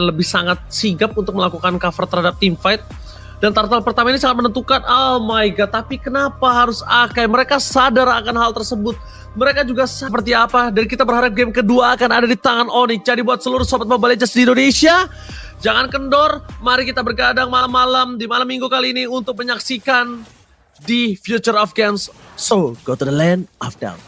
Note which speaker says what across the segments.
Speaker 1: lebih sangat sigap untuk melakukan cover terhadap team fight. Dan Turtle pertama ini sangat menentukan. Oh my god, tapi kenapa harus Akai? Mereka sadar akan hal tersebut. Mereka juga seperti apa. Dan kita berharap game kedua akan ada di tangan Onyx. Jadi buat seluruh sobat Mobile Legends di Indonesia, jangan kendor. Mari kita bergadang malam-malam di malam minggu kali ini untuk menyaksikan di Future of Games. So, go to the land of down.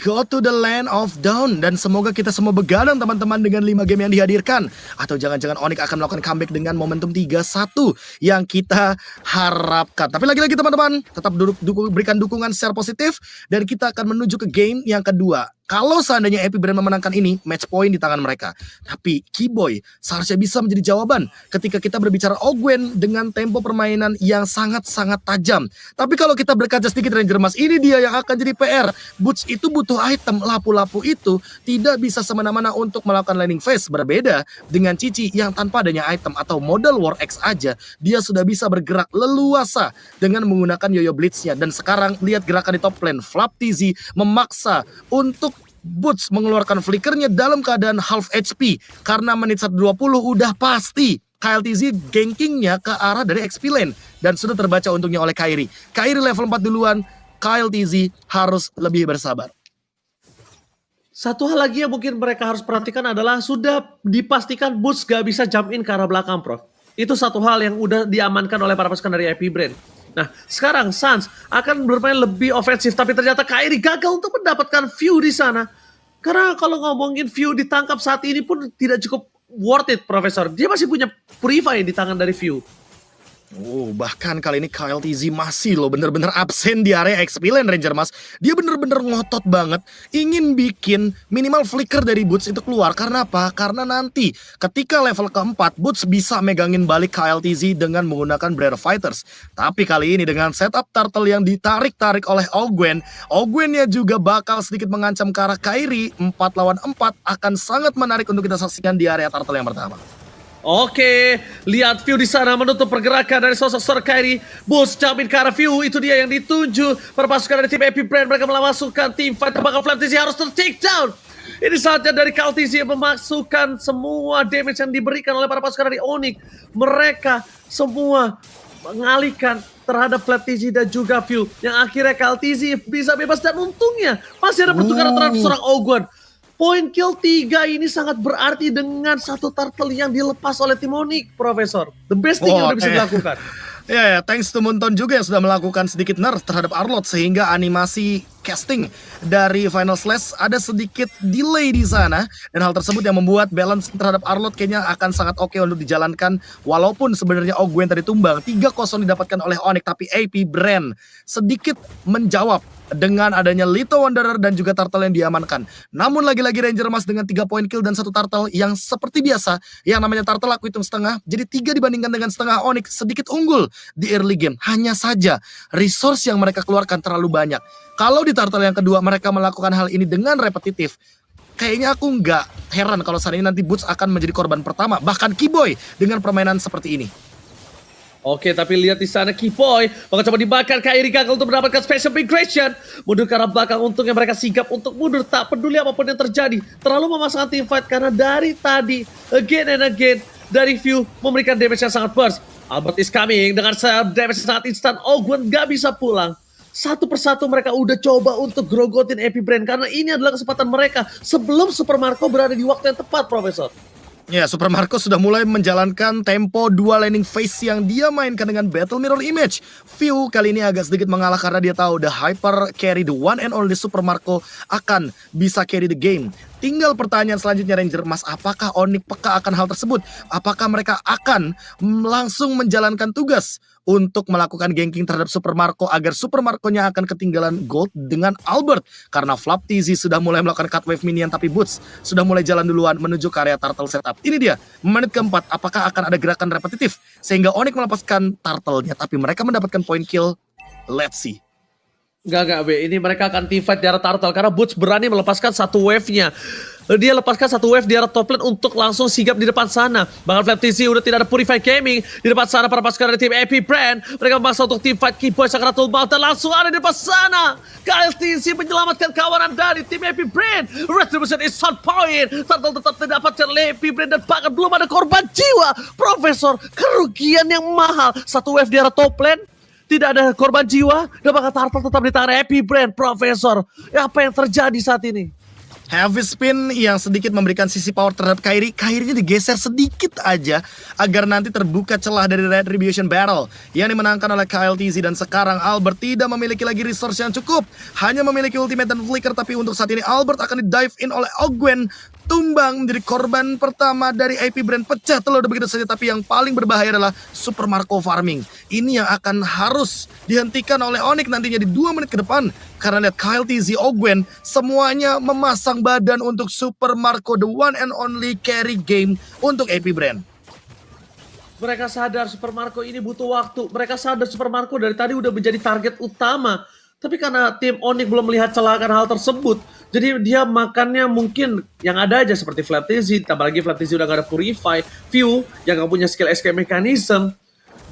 Speaker 2: Go to the land of dawn. Dan semoga kita semua begadang teman-teman dengan 5 game yang dihadirkan. Atau jangan-jangan Onyx akan melakukan comeback dengan momentum 3-1 yang kita harapkan. Tapi lagi-lagi teman-teman, tetap berikan dukungan secara positif. Dan kita akan menuju ke game yang kedua. Kalau seandainya Epic Brand memenangkan ini, match point di tangan mereka. Tapi Keyboy seharusnya bisa menjadi jawaban ketika kita berbicara Ogwen dengan tempo permainan yang sangat-sangat tajam. Tapi kalau kita berkaca sedikit Ranger Mas, ini dia yang akan jadi PR. Boots itu butuh item, lapu-lapu itu tidak bisa semena-mena untuk melakukan landing phase. Berbeda dengan Cici yang tanpa adanya item atau modal War X aja, dia sudah bisa bergerak leluasa dengan menggunakan Yoyo Blitznya. Dan sekarang lihat gerakan di top lane, Flap TZ memaksa untuk Boots mengeluarkan flickernya dalam keadaan half HP. Karena menit 120 udah pasti KLTZ gankingnya ke arah dari XP lane. Dan sudah terbaca untungnya oleh Kairi. Kairi level 4 duluan, KLTZ harus lebih bersabar.
Speaker 1: Satu hal lagi yang mungkin mereka harus perhatikan adalah sudah dipastikan Boots gak bisa jump in ke arah belakang, Prof. Itu satu hal yang udah diamankan oleh para pasukan dari Epic Brand. Nah, sekarang Sans akan bermain lebih ofensif, tapi ternyata Kairi gagal untuk mendapatkan view di sana. Karena kalau ngomongin view ditangkap saat ini pun tidak cukup worth it, Profesor. Dia masih punya Purify di tangan dari view.
Speaker 2: Bahkan kali ini KLTZ masih loh bener-bener absen di area XP lane Ranger Mas. Dia bener-bener ngotot banget ingin bikin minimal flicker dari Boots itu keluar. Karena apa? Karena nanti ketika level keempat Boots bisa megangin balik KLTZ dengan menggunakan Breath Fighters. Tapi kali ini dengan setup Turtle yang ditarik-tarik oleh Ogwen, Ogwennya juga bakal sedikit mengancam ke arah Kairi. 4 lawan 4 akan sangat menarik untuk kita saksikan di area Turtle yang pertama.
Speaker 1: Oke, lihat view di sana menutup pergerakan dari sosok Sir Kairi. Boots jumpin ke arah view, itu dia yang dituju. Perpasukan dari tim Epic Brand, mereka memasukkan tim fight bakal Flap TZ harus ter-take down. Ini saatnya dari KLTZ yang memasukkan semua damage yang diberikan oleh para pasukan dari Onyx. Mereka semua mengalihkan terhadap Flap TZ dan juga view. Yang akhirnya KLTZ bisa bebas dan untungnya masih ada pertukaran terhadap seorang Ogwen. Point kill 3 ini sangat berarti dengan satu turtle yang dilepas oleh tim Onyx, Profesor. The best thing yang udah bisa dilakukan.
Speaker 2: Ya, thanks to Munton juga yang sudah melakukan sedikit nerf terhadap Arlott sehingga animasi casting dari Final Slash ada sedikit delay di sana. Dan hal tersebut yang membuat balance terhadap Arlott kayaknya akan sangat oke untuk dijalankan. Walaupun sebenarnya Ogwen tadi tumbang, 3-0 didapatkan oleh Onyx, tapi AP Brand sedikit menjawab dengan adanya Little Wanderer dan juga Turtle yang diamankan. Namun lagi-lagi Ranger Mas dengan 3 point kill dan 1 Turtle yang seperti biasa, yang namanya Turtle aku hitung setengah, jadi 3 dibandingkan dengan setengah Onyx, sedikit unggul di early game. Hanya saja resource yang mereka keluarkan terlalu banyak. Kalau di Turtle yang kedua mereka melakukan hal ini dengan repetitif, kayaknya aku nggak heran kalau saat ini nanti Boots akan menjadi korban pertama, bahkan Keyboy dengan permainan seperti ini.
Speaker 1: Oke, tapi lihat di sana Keyboy bakal coba dibakar. Kairi gagal untuk mendapatkan special migration. Mundur ke arah belakang, untungnya mereka sigap untuk mundur. Tak peduli apapun yang terjadi. Terlalu memasangkan team fight karena dari tadi again and again dari view memberikan damage yang sangat burst. Albert is coming dengan damage yang sangat instan. Ogwen gak bisa pulang. Satu persatu mereka udah coba untuk grogotin Epic Brand karena ini adalah kesempatan mereka sebelum Super Marco berada di waktu yang tepat, Profesor.
Speaker 2: Ya, Super Marco sudah mulai menjalankan tempo 2 landing phase yang dia mainkan dengan Battle Mirror Image. View kali ini agak sedikit mengalah karena dia tahu the hyper carry, the one and only Super Marco akan bisa carry the game. Tinggal pertanyaan selanjutnya Ranger Mas, apakah Onyx peka akan hal tersebut? Apakah mereka akan langsung menjalankan tugas untuk melakukan ganking terhadap Super Marco agar Super Marco-nya akan ketinggalan gold dengan Albert? Karena Flap TZ sudah mulai melakukan cut wave minion, tapi Boots sudah mulai jalan duluan menuju ke area Turtle setup. Ini dia, menit keempat, apakah akan ada gerakan repetitif sehingga Onyx melepaskan Turtle-nya, tapi mereka mendapatkan point kill? Let's see.
Speaker 1: Enggak, B. Ini mereka akan teamfight di arah turtle karena Boots berani melepaskan satu wave-nya. Dia lepaskan satu wave di arah top lane untuk langsung sigap di depan sana. Bahkan Flap TZ udah tidak ada Purify Gaming. Di depan sana para pasukan dari tim Epic Brand. Mereka memaksa untuk teamfight Keyboy Sakratul Maut dan langsung ada di depan sana. Kyle TZ menyelamatkan kawanan dari tim Epic Brand. Retribution is on point. Turtle tetap didapatkan oleh Epic Brand dan bahkan belum ada korban jiwa. Profesor, kerugian yang mahal. Satu wave di arah top lane. Tidak ada korban jiwa dan bahkan Turtle tetap di tangan Epic Brand. Profesor, apa yang terjadi saat ini?
Speaker 2: Heavy spin yang sedikit memberikan sisi power terhadap Kairi. Kairinya digeser sedikit aja agar nanti terbuka celah dari Retribution Battle yang dimenangkan oleh Kyle TZ. Dan sekarang Albert tidak memiliki lagi resource yang cukup, hanya memiliki ultimate dan flicker. Tapi untuk saat ini Albert akan di-dive in oleh Ogwen. Tumbang menjadi korban pertama dari AP Brand, pecah telur begitu saja. Tapi yang paling berbahaya adalah Super Marco Farming. Ini yang akan harus dihentikan oleh Onyx nantinya di 2 menit ke depan. Karena lihat Kyle TZ, Ogwen, semuanya memasang badan untuk Super Marco, the one and only carry game untuk AP Brand.
Speaker 1: Mereka sadar Super Marco ini butuh waktu. Mereka sadar Super Marco dari tadi udah menjadi target utama. Tapi karena tim Onyx belum melihat celah akan hal tersebut, jadi dia makannya mungkin yang ada aja seperti Flap TZ. Tambah lagi Flap TZ udah gak ada Purify, View yang gak punya skill escape mechanism.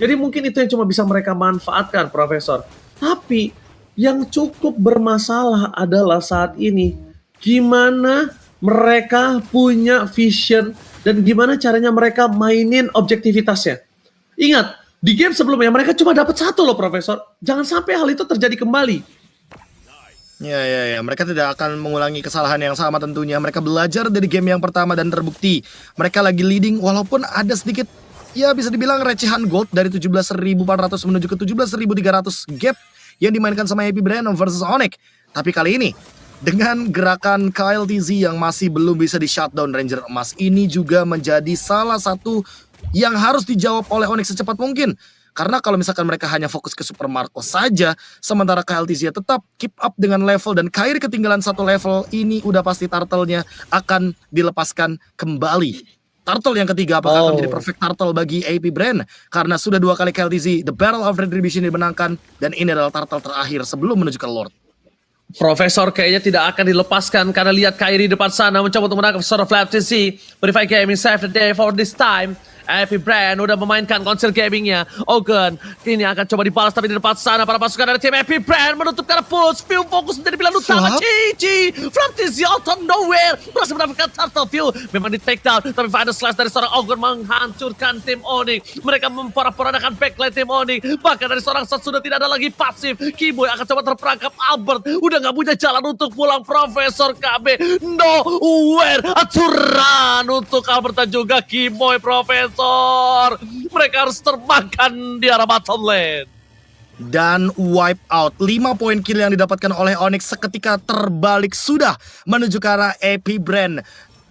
Speaker 1: Jadi mungkin itu yang cuma bisa mereka manfaatkan, Profesor. Tapi yang cukup bermasalah adalah saat ini gimana mereka punya vision dan gimana caranya mereka mainin objektivitasnya. Ingat, di game sebelumnya mereka cuma dapat 1 loh, Profesor. Jangan sampai hal itu terjadi kembali.
Speaker 2: Ya, mereka tidak akan mengulangi kesalahan yang sama tentunya. Mereka belajar dari game yang pertama dan terbukti mereka lagi leading walaupun ada sedikit, ya bisa dibilang recehan gold dari 17.400 menuju ke 17.300 gap yang dimainkan sama AP Brand versus Onyx. Tapi kali ini dengan gerakan Kyle TZ yang masih belum bisa di shutdown Ranger Emas, ini juga menjadi salah satu yang harus dijawab oleh Onyx secepat mungkin. Karena kalau misalkan mereka hanya fokus ke Super Marco saja, sementara Kyle TZ tetap keep up dengan level dan Kairi ketinggalan 1 level, ini udah pasti turtle-nya akan dilepaskan kembali. Turtle yang ketiga apakah akan menjadi perfect turtle bagi AP Brand? Karena sudah 2 kali Kyle TZ, The Battle of Retribution dimenangkan, dan ini adalah turtle terakhir sebelum menuju ke Lord.
Speaker 1: Profesor kayaknya tidak akan dilepaskan karena lihat Kairi depan sana mencoba untuk menangkap Sword of Flap TZ. Purify Gaming save the day for this time. Epic Brand udah memainkan konser gamingnya. Ogun ini akan coba dibalas tapi di depan sana para pasukan dari tim Epic Brand menutup karena push. View fokus menjadi pilihan utama. Cici Flap TZ out of nowhere berhasil mendapatkan turtle. View memang di take down tapi final slash dari seorang Ogun menghancurkan tim Onyx. Mereka memporak-porandakan backline tim Onyx. Bahkan dari seorang Sat sudah tidak ada lagi pasif. Keyboy akan coba terperangkap. Albert udah gak punya jalan untuk pulang. Profesor KB nowhere. Aturan untuk Albert dan juga Keyboy. Profesor mereka harus termakan di arah bottom lane.
Speaker 2: Dan wipe out 5 poin kill yang didapatkan oleh Onyx seketika terbalik sudah menuju ke arah AP Brand.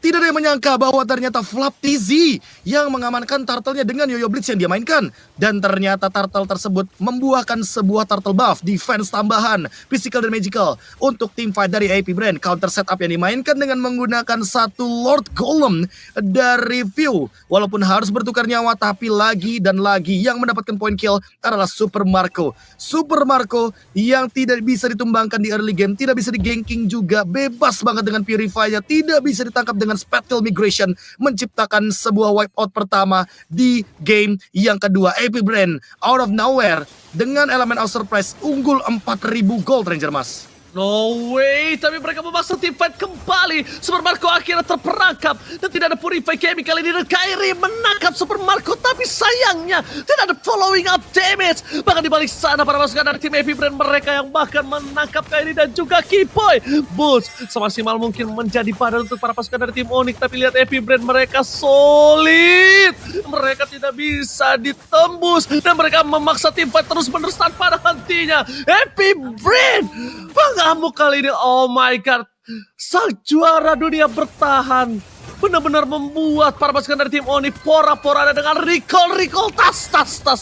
Speaker 2: Tidak ada yang menyangka bahwa ternyata Flap TZ yang mengamankan turtle-nya dengan Yoyo Blitz yang dia mainkan. Dan ternyata turtle tersebut membuahkan sebuah turtle buff, defense tambahan, physical dan magical untuk team fight dari AP Brand. Counter setup yang dimainkan dengan menggunakan 1 Lord Golem dari View. Walaupun harus bertukar nyawa, tapi lagi dan lagi yang mendapatkan point kill adalah Super Marco. Super Marco yang tidak bisa ditumbangkan di early game, tidak bisa di-ganking juga, bebas banget dengan Purify-nya, tidak bisa ditangkap dengan Spectral Migration, menciptakan sebuah wipeout pertama di game yang kedua. AP Brand out of nowhere dengan elemen of surprise unggul 4.000 gold Ranger Mas.
Speaker 1: No way, tapi mereka memaksa tim fight kembali. Super Marco akhirnya terperangkap dan tidak ada Purify Gaming kali ini dan Kairi menangkap Super Marco, tapi sayangnya tidak ada following up damage. Bahkan di balik sana para pasukan dari tim Epic Brand mereka yang bahkan menangkap Kairi dan juga Keyboy. Boots semaksimal mungkin menjadi badan untuk para pasukan dari tim Onyx, tapi lihat Epic Brand mereka solid. Mereka tidak bisa ditembus dan mereka memaksa tim fight terus-menerus tanpa ada hentinya. Epic Brand mengamuk kali ini, oh my god. Sang juara dunia bertahan benar-benar membuat para pasukan dari tim Onyx pora-poranda dengan recall tas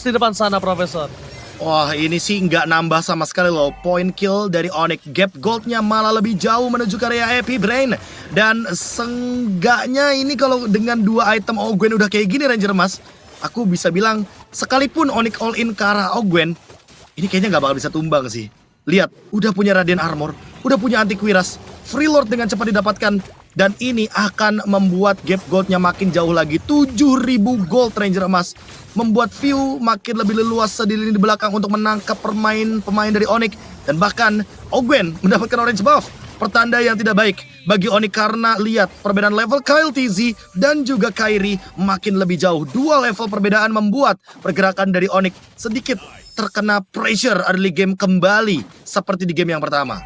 Speaker 1: di depan sana, Profesor.
Speaker 2: Wah, ini sih nggak nambah sama sekali loh. Point kill dari Onyx, gap goldnya malah lebih jauh menuju ke area Epic Brand. Dan seenggaknya ini kalau dengan 2 item Ogwen udah kayak gini Ranger Mas, aku bisa bilang sekalipun Onyx all in ke arah Ogwen, ini kayaknya nggak bakal bisa tumbang sih. Lihat, udah punya Radiant Armor, udah punya Anti Kuiras, Free Lord dengan cepat didapatkan, dan ini akan membuat gap goldnya makin jauh lagi. 7.000 gold Ranger emas, membuat view makin lebih leluasa di lini di belakang untuk menangkap pemain dari Onyx. Dan bahkan Ogwen mendapatkan orange buff, pertanda yang tidak baik bagi Onyx karena lihat perbedaan level Kyle TZ dan juga Kairi makin lebih jauh. 2 level perbedaan membuat pergerakan dari Onyx sedikit terkena pressure early game kembali seperti di game yang pertama.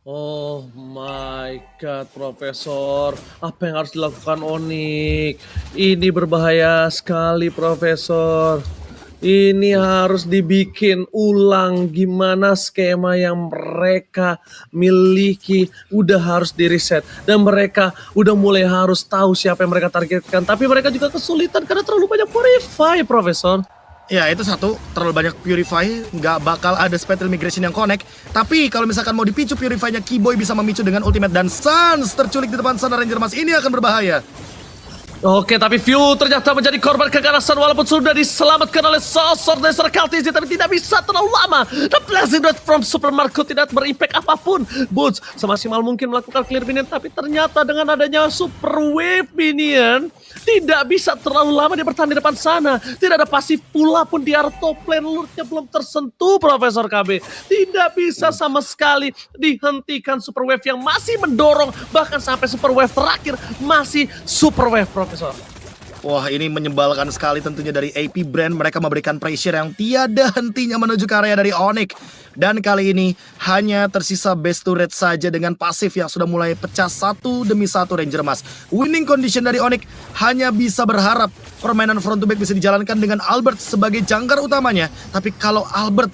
Speaker 1: Oh my god, Profesor. Apa yang harus dilakukan Onyx? Ini berbahaya sekali, Profesor. Ini harus dibikin ulang gimana skema yang mereka miliki. Udah harus di reset. Dan mereka udah mulai harus tahu siapa yang mereka targetkan. Tapi mereka juga kesulitan karena terlalu banyak purify, Profesor.
Speaker 2: Ya itu satu, terlalu banyak Purify, nggak bakal ada Spectral Migration yang connect. Tapi kalau misalkan mau dipicu Purify-nya, Keyboy bisa memicu dengan ultimate dan Sans terculik di depan sana Ranger Mas. Ini akan berbahaya.
Speaker 1: Oke, tapi View ternyata menjadi korban keganasan walaupun sudah diselamatkan oleh sosok dari Kaltizi, tapi tidak bisa terlalu lama. The Blazing Dot from Super Marco tidak berimpact apapun. Boots semaksimal mungkin melakukan clear minion, tapi ternyata dengan adanya Super Wave minion tidak bisa terlalu lama dia bertahan di depan sana. Tidak ada pasif pula pun di arah top lane, lurknya belum tersentuh Profesor KB. Tidak bisa sama sekali dihentikan Super Wave yang masih mendorong, bahkan sampai Super Wave terakhir masih Super Wave Profesor.
Speaker 2: Wah, ini menyebalkan sekali tentunya dari AP Brand. Mereka memberikan pressure yang tiada hentinya menuju ke area dari Onyx. Dan kali ini hanya tersisa base turret saja dengan pasif yang sudah mulai pecah satu demi satu Ranger Mas. Winning condition dari Onyx hanya bisa berharap permainan front to back bisa dijalankan dengan Albert sebagai jangkar utamanya. Tapi kalau Albert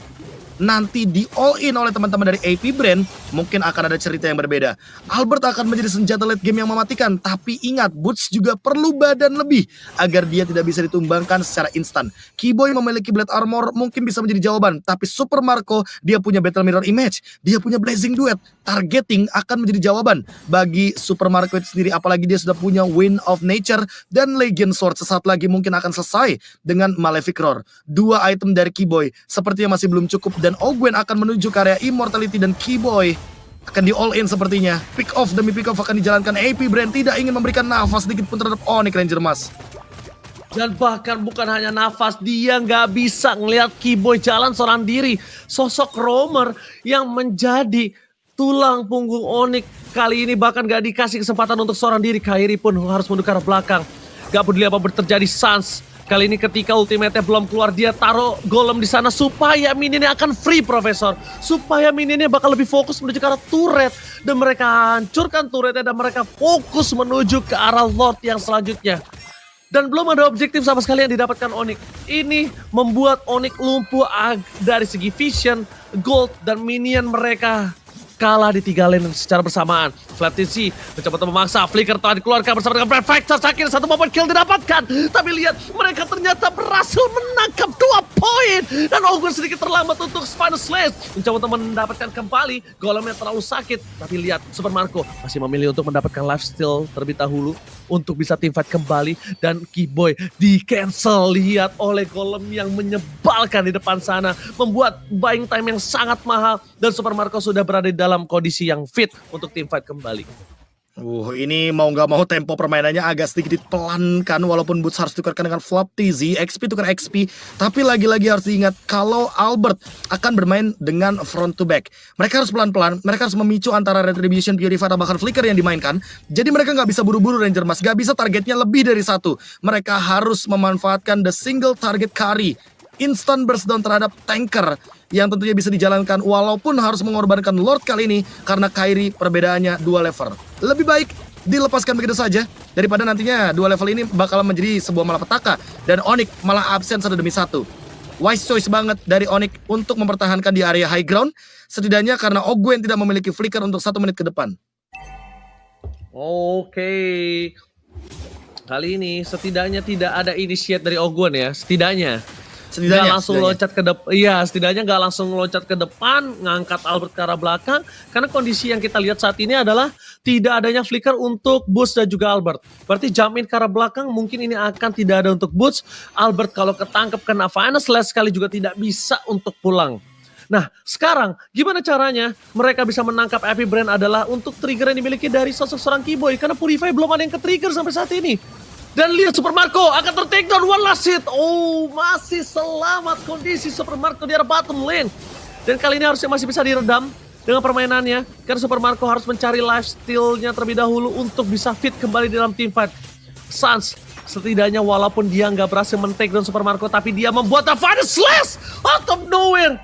Speaker 2: nanti di all in oleh teman-teman dari AP Brand, mungkin akan ada cerita yang berbeda. Albert akan menjadi senjata late game yang mematikan, tapi ingat, Boots juga perlu badan lebih agar dia tidak bisa ditumbangkan secara instan. Keyboy memiliki Blade Armor mungkin bisa menjadi jawaban, tapi Super Marco dia punya Battle Mirror Image, dia punya Blazing Duet. Targeting akan menjadi jawaban bagi Super Marco itu sendiri, apalagi dia sudah punya Wind of Nature dan Legion Sword. Sesaat lagi mungkin akan selesai dengan Malefic Roar. 2 item dari Keyboy sepertinya masih belum cukup, dan Ogwen akan menuju ke area Immortality dan Keyboy akan di all in sepertinya. Pick off demi pick off akan dijalankan. AP Brand tidak ingin memberikan nafas sedikit pun terhadap Onyx Ranger Mas.
Speaker 1: Dan bahkan bukan hanya nafas, dia nggak bisa ngelihat Keyboy jalan seorang diri. Sosok roamer yang menjadi tulang punggung Onyx kali ini bahkan gak dikasih kesempatan untuk seorang diri. Kairi pun harus mundur ke arah belakang. Gak peduli apa terjadi, Sans kali ini ketika ultimate-nya belum keluar, dia taruh golem di sana supaya minionnya akan free, Profesor. Supaya minionnya bakal lebih fokus menuju ke arah turret. Dan mereka hancurkan turretnya dan mereka fokus menuju ke arah Lord yang selanjutnya. Dan belum ada objektif sama sekali yang didapatkan Onyx. Ini membuat Onyx lumpuh dari segi vision, gold, dan minion mereka kalah di 3 lane secara bersamaan. Flatisi mencoba memaksa, Flicker telah dikeluarkan bersama dengan Brand Factor. Akhirnya satu momen kill didapatkan. Tapi lihat, mereka ternyata berhasil menangkap 2 poin. Dan Ogwen sedikit terlambat untuk Final Slash. Mencoba untuk mendapatkan kembali, golemnya terlalu sakit. Tapi lihat, Super Marco masih memilih untuk mendapatkan lifesteal terlebih dahulu untuk bisa teamfight kembali. Dan Keyboy di cancel, lihat, oleh golem yang menyebalkan di depan sana. Membuat buying time yang sangat mahal. Dan Super Marco sudah berada di dalam kondisi yang fit untuk teamfight kembali.
Speaker 2: Ini mau nggak mau tempo permainannya agak sedikit dipelankan, walaupun Boots harus tukarkan dengan Flop TZ, XP tukar XP. Tapi lagi-lagi harus diingat kalau Albert akan bermain dengan front to back. Mereka harus pelan-pelan, mereka harus memicu antara Retribution, Purify, atau bahkan Flicker yang dimainkan. Jadi mereka nggak bisa buru-buru Ranger Mas, nggak bisa targetnya lebih dari 1. Mereka harus memanfaatkan the single target carry, instant burst down terhadap tanker yang tentunya bisa dijalankan walaupun harus mengorbankan Lord kali ini karena Kairi perbedaannya 2 level. Lebih baik dilepaskan begitu saja daripada nantinya 2 level ini bakal menjadi sebuah malapetaka dan Onyx malah absen 1 demi 1. Wise choice banget dari Onyx untuk mempertahankan di area high ground, setidaknya karena Ogwen tidak memiliki flicker untuk 1 menit ke depan.
Speaker 1: Oke. Kali ini setidaknya tidak ada initiate dari Ogwen ya, setidaknya nggak langsung loncat ke depan, iya setidaknya nggak langsung loncat ke depan, ngangkat Albert ke arah belakang, karena kondisi yang kita lihat saat ini adalah tidak adanya flicker untuk Boots dan juga Albert. Berarti jump in ke arah belakang mungkin ini akan tidak ada untuk Boots. Albert kalau ketangkep kena Final Slash sekali juga tidak bisa untuk pulang. Nah, sekarang gimana caranya mereka bisa menangkap Epic Brain adalah untuk trigger yang dimiliki dari sosok seorang Keyboy. Karena Purify belum ada yang ke-trigger sampai saat ini. Dan lihat Super Marco akan ter-takedown, one last hit. Oh, masih selamat kondisi Super Marco di arah bottom lane. Dan kali ini harusnya masih bisa diredam dengan permainannya. Karena Super Marco harus mencari lifesteal-nya terlebih dahulu untuk bisa fit kembali di dalam teamfight. Sans, setidaknya walaupun dia nggak berhasil men-takedown Super Marco, tapi dia membuat a final slash out of nowhere.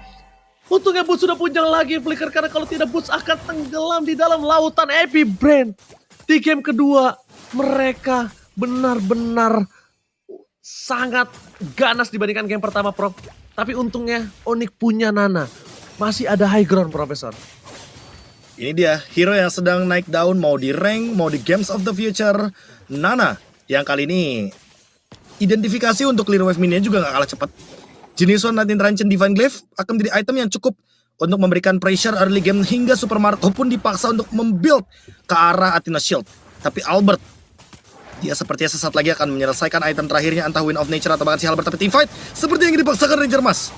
Speaker 1: Untungnya Boots sudah punjang lagi Flicker, karena kalau tidak Boots akan tenggelam di dalam lautan Epic Brain. Di game kedua, mereka benar-benar sangat ganas dibandingkan game pertama, Prof. Tapi untungnya Onyx punya Nana. Masih ada high ground, Profesor.
Speaker 2: Ini dia, hero yang sedang naik daun, mau di rank, mau di Games of the Future. Nana, yang kali ini identifikasi untuk clear wave minion juga gak kalah cepat. Jenis One 19 Transcend Divine Glaive akan menjadi item yang cukup untuk memberikan pressure early game hingga Super Marco pun dipaksa untuk membuild ke arah Athena Shield. Tapi Albert, dia sepertinya sesaat lagi akan menyelesaikan item terakhirnya, entah Wind of Nature atau bahkan si Albert, tapi teamfight seperti yang dipaksakan Ranger Mas.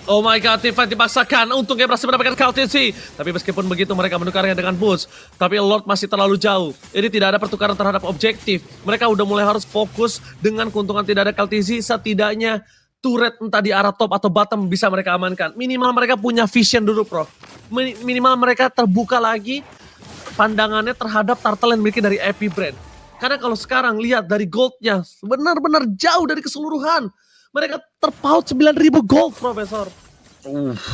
Speaker 1: Oh my god, teamfight dipaksakan. Untungnya berhasil mendapatkan Kautensi. Tapi meskipun begitu mereka menukarnya dengan Boots. Tapi Lord masih terlalu jauh. Ini tidak ada pertukaran terhadap objektif. Mereka udah mulai harus fokus dengan keuntungan tidak ada Kautensi. Setidaknya turret entah di arah top atau bottom bisa mereka amankan. Minimal mereka punya vision dulu, Prof. Minimal mereka terbuka lagi pandangannya terhadap turtle yang dimiliki dari Epic Brain. Karena kalau sekarang lihat dari goldnya benar-benar jauh dari keseluruhan. Mereka terpaut 9.000 gold, Profesor.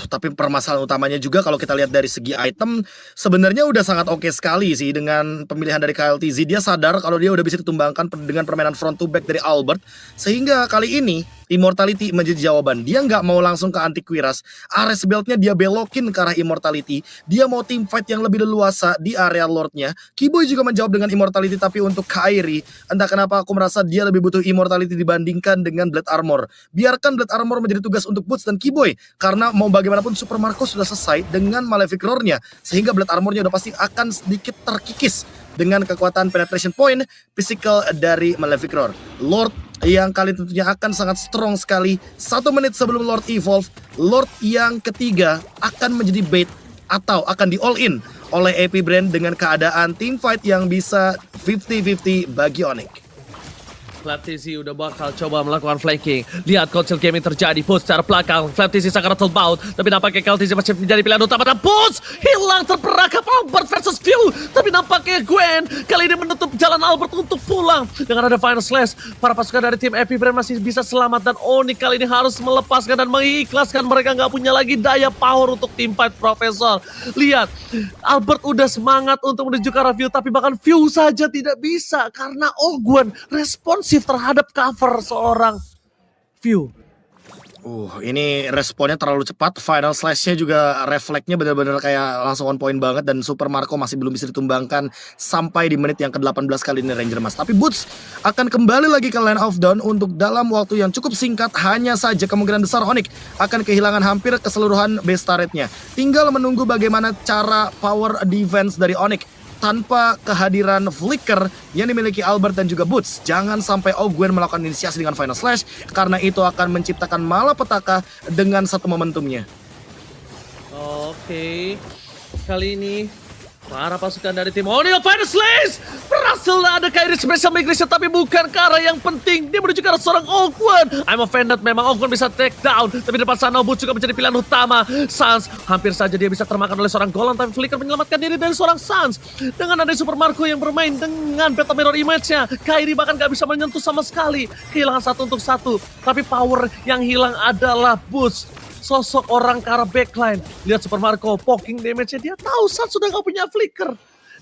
Speaker 2: Tapi permasalahan utamanya juga kalau kita lihat dari segi item sebenarnya udah sangat oke sekali sih dengan pemilihan dari KLTZ. Dia sadar kalau dia udah bisa ditumbangkan dengan permainan front to back dari Albert, sehingga kali ini Immortality menjadi jawaban. Dia nggak mau langsung ke Antiquiras. Ares build-nya dia belokin ke arah Immortality. Dia mau team fight yang lebih leluasa di area Lord-nya. Keyboy juga menjawab dengan Immortality, tapi untuk Kairi, entah kenapa aku merasa dia lebih butuh Immortality dibandingkan dengan Blade Armor. Biarkan Blade Armor menjadi tugas untuk Boots dan Keyboy, karena mau bagaimanapun Super Marco sudah selesai dengan Malefic Roar-nya, sehingga Blade Armor-nya udah pasti akan sedikit terkikis dengan kekuatan penetration point physical dari Malefic Roar. Lord yang kali tentunya akan sangat strong sekali. 1 menit sebelum Lord evolve, Lord yang ketiga akan menjadi bait atau akan di all in oleh Epic Brain dengan keadaan team fight yang bisa 50-50 bagi Onyx.
Speaker 1: Flaptizi udah bakal coba melakukan flanking. Lihat konsel gaming terjadi. Boots secara belakang. Flaptizi sangat terbaut. Tapi nampaknya Kaltizi masih menjadi pilihan utama. Dan Boots hilang terperangkap Albert versus View. Tapi nampaknya Gwen kali ini menutup jalan Albert untuk pulang. Dengan ada final slash, para pasukan dari tim Epic Brain masih bisa selamat. Dan Onyx kali ini harus melepaskan dan mengikhlaskan. Mereka nggak punya lagi daya power untuk tim fight, Profesor. Lihat, Albert udah semangat untuk menuju ke arah View. Tapi bahkan View saja tidak bisa. Karena Gwen respons terhadap cover seorang View.
Speaker 2: Ini responnya terlalu cepat. Final slash-nya juga refleksnya benar-benar kayak langsung on point banget. Dan Super Marco masih belum bisa ditumbangkan sampai di menit yang ke-18 kali ini Ranger Mas. Tapi Boots akan kembali lagi ke Land of Dawn untuk dalam waktu yang cukup singkat. Hanya saja kemungkinan besar Onyx akan kehilangan hampir keseluruhan base turret-nya. Tinggal menunggu bagaimana cara power defense dari Onyx tanpa kehadiran Flicker yang dimiliki Albert dan juga Boots. Jangan sampai Gwen melakukan inisiasi dengan Final Slash, karena itu akan menciptakan malapetaka dengan satu momentumnya.
Speaker 1: Oke, kali ini para pasukan dari tim Onyx Final Slash berhasil ada Kairi Special Migration, tapi bukan ke arah yang penting. Dia menuju ke arah seorang Gwen. I'm offended, memang Gwen bisa take down, tapi depan sana Boots juga menjadi pilihan utama. Sans hampir saja dia bisa termakan oleh seorang Golem, tapi Flicker menyelamatkan diri dari seorang Sans. Dengan ada Super Marco yang bermain dengan Beta Mirror Image-nya, Kairi bahkan gak bisa menyentuh sama sekali. Kehilangan 1 untuk 1, tapi power yang hilang adalah Boots. Sosok orang ke arah backline. Lihat Super Marco poking damage-nya. Dia tahu Sans sudah gak punya Flicker.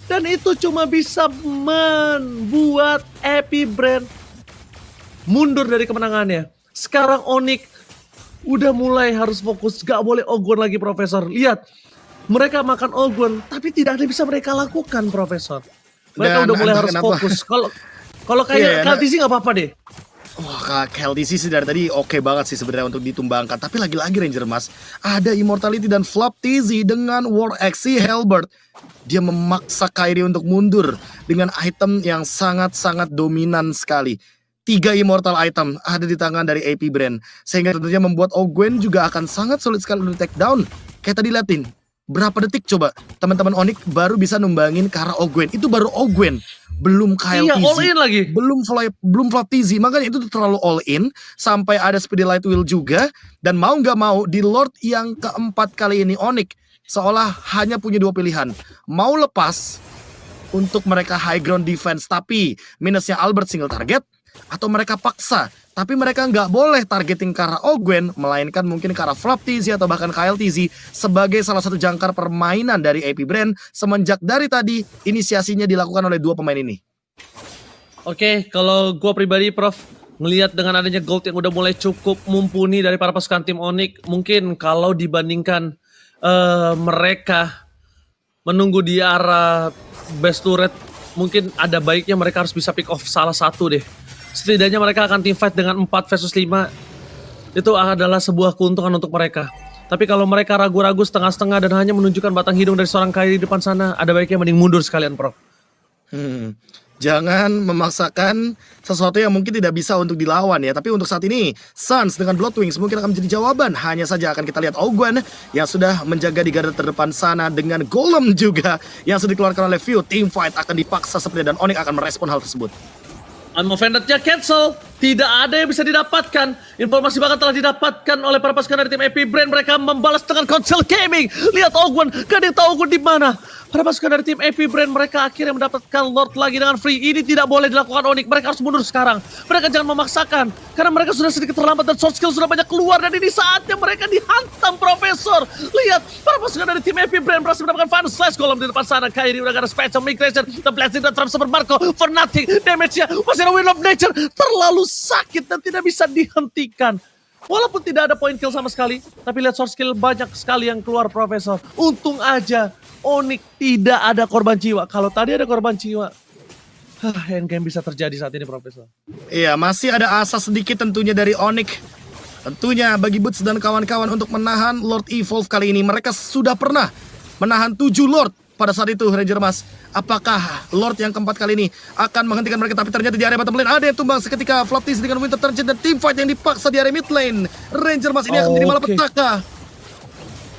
Speaker 1: Dan itu cuma bisa membuat Epic Brain mundur dari kemenangannya. Sekarang Onyx udah mulai harus fokus. Gak boleh Gwen lagi, Profesor. Lihat, mereka makan Gwen, tapi tidak ada bisa mereka lakukan, Profesor. Mereka udah mulai harus fokus. Kalau kayak Kaltizi gak apa-apa deh.
Speaker 2: Wah, KLTC sih dari tadi oke banget sih sebenarnya untuk ditumbangkan. Tapi lagi-lagi Ranger Mas, ada Immortality dan Flaptizi dengan War Axe Halberd. Dia memaksa Kairi untuk mundur dengan item yang sangat-sangat dominan sekali. 3 immortal item ada di tangan dari AP Brand. Sehingga tentunya membuat Ogwen juga akan sangat sulit sekali untuk take down. Kayak tadi liatin, berapa detik coba teman-teman Onyx baru bisa numbangin ke arah Ogwen. Itu baru Ogwen, belum Kyle
Speaker 1: Iya,
Speaker 2: TZ,
Speaker 1: all in lagi.
Speaker 2: belum Flop TZ. Makanya itu tuh terlalu all in. Sampai ada Speedy Light Wheel juga. Dan mau gak mau di Lord yang keempat kali ini Onyx seolah hanya punya 2 pilihan. Mau lepas untuk mereka high ground defense tapi minusnya Albert single target, atau mereka paksa tapi mereka nggak boleh targeting ke arah Ogwen, melainkan mungkin ke arah Flop TZ atau bahkan Kyle TZ sebagai salah satu jangkar permainan dari AP Brand semenjak dari tadi inisiasinya dilakukan oleh 2 pemain ini.
Speaker 1: Oke, kalau gue pribadi Prof, ngelihat dengan adanya gold yang udah mulai cukup mumpuni dari para pasukan tim Onyx, mungkin kalau dibandingkan mereka menunggu di arah best turret, mungkin ada baiknya mereka harus bisa pick off salah satu deh. Setidaknya mereka akan team fight dengan 4 versus 5. Itu adalah sebuah keuntungan untuk mereka. Tapi kalau mereka ragu-ragu setengah-setengah dan hanya menunjukkan batang hidung dari seorang Kyrie di depan sana, ada baiknya mending mundur sekalian, Prof.
Speaker 2: Jangan memaksakan sesuatu yang mungkin tidak bisa untuk dilawan ya. Tapi untuk saat ini, Suns dengan Bloodwings mungkin akan menjadi jawaban. Hanya saja akan kita lihat Ogwen yang sudah menjaga di garda terdepan sana dengan Golem juga yang sudah dikeluarkan oleh View. Team fight akan dipaksa seperti dan Onyx akan merespon hal tersebut.
Speaker 1: Unmovended-nya cancel. Tidak ada yang bisa didapatkan. Informasi bahkan telah didapatkan oleh para pasukan dari tim AP Brand. Mereka membalas dengan Console Gaming. Lihat Ogwen, gak ada yang tahu Ogwen di mana. Para pasukan dari tim AP Brand mereka akhirnya mendapatkan Lord lagi dengan free. Ini tidak boleh dilakukan Onyx. Mereka harus mundur sekarang. Mereka jangan memaksakan. Karena mereka sudah sedikit terlambat dan short skill sudah banyak keluar. Dan ini saatnya mereka dihantam, Profesor. Lihat, para pasukan dari tim AP Brand berhasil mendapatkan final slash golem di depan sana. Kyrie udah gak ada special migration. The blessing dan Trump Super Marco for nothing. Damage-nya masih ada Wind of Nature. Terlalu sakit dan tidak bisa dihentikan. Walaupun tidak ada point kill sama sekali, tapi lihat short skill banyak sekali yang keluar, Profesor. Untung aja Onyx tidak ada korban jiwa. Kalau tadi ada korban jiwa, endgame bisa terjadi saat ini, Profesor.
Speaker 2: Iya, masih ada asa sedikit tentunya dari Onyx. Tentunya bagi Boots dan kawan-kawan untuk menahan Lord Evolve kali ini. Mereka sudah pernah menahan 7 Lord pada saat itu, Ranger Mas. Apakah Lord yang keempat kali ini akan menghentikan mereka? Tapi ternyata di area bottom lane ada yang tumbang seketika. Flop TZ dengan Winter Turgid dan team fight yang dipaksa di area mid lane. Ranger Mas ini akan menjadi malapetaka.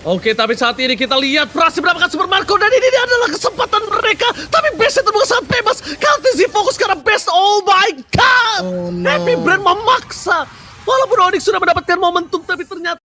Speaker 1: Oke, tapi saat ini kita lihat berhasil mendapatkan Super Marco dan ini adalah kesempatan mereka. Tapi base terbuka sangat bebas. Kaltizi fokus karena best. Oh my god.
Speaker 2: Oh no.
Speaker 1: Happy Brand memaksa. Walaupun Onyx sudah mendapatkan momentum, tapi ternyata